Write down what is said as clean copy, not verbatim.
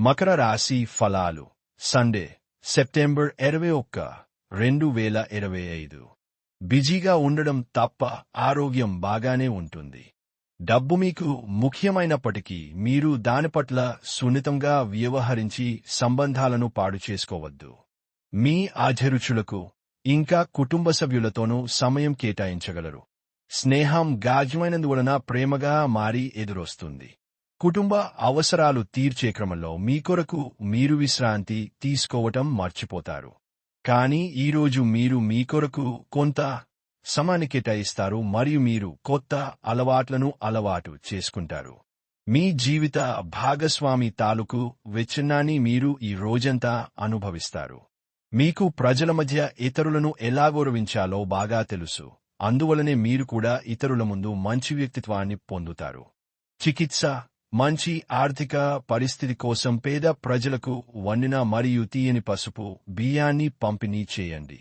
మకర రాశి ఫలాలు Sunday September 21, 2025. బిజీగా ఉండడం తప్ప ఆరోగ్యం బాగానే ఉంటుంది. డబ్బు మీకు ముఖ్యమైనప్పటికీ మీరు దానిపట్ల సున్నితంగా వ్యవహరించి సంబంధాలను పాడు చేసుకోవద్దు. మీ అభిరుచులకు ఇంకా కుటుంబ సభ్యులతోనూ సమయం కేటాయించగలరు. స్నేహం గాఢమైనందువలన ప్రేమగా మారి ఎదురొస్తుంది. కుటుంబ అవసరాలు తీర్చే క్రమంలో మీ కొరకు మీరు విశ్రాంతి తీసుకోవటం మర్చిపోతారు. కానీ ఈరోజు మీరు మీ కొరకు కొంత సమయాన్ని కేటాయిస్తారు మరియు మీరు కొత్త అలవాట్లను అలవాటు చేసుకుంటారు. మీ జీవిత భాగస్వామి తాలూకు వెచ్చనాన్ని మీరు ఈ రోజంతా అనుభవిస్తారు. మీకు ప్రజల మధ్య ఇతరులను ఎలా గౌరవించాలో బాగా తెలుసు. అందువలనే మీరు కూడా ఇతరుల ముందు మంచి వ్యక్తిత్వాన్ని పొందుతారు. చికిత్స మంచి ఆర్థిక పరిస్థితి కోసం పేద ప్రజలకు వండిన మరియు తీయని పసుపు బియ్యాన్ని పంపిణీ చేయండి.